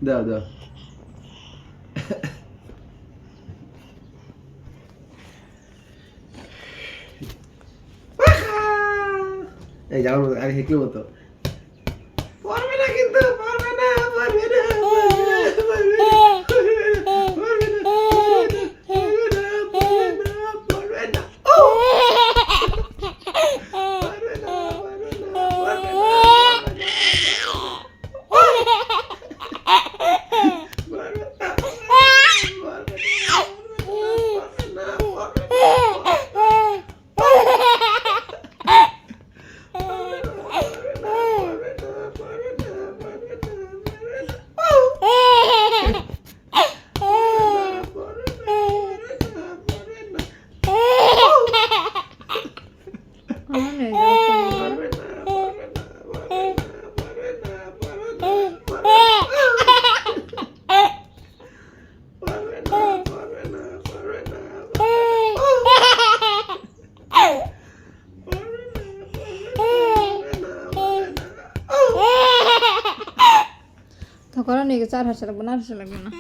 দাও দাও এই যাওয়ার মতো আরে হেঁকে মতো পারবে না কিন্তু পারবে না পারবে না পারবে না তো করো নিয়ে 4 হাজার লাগবে না 8 হাজার লাগবে না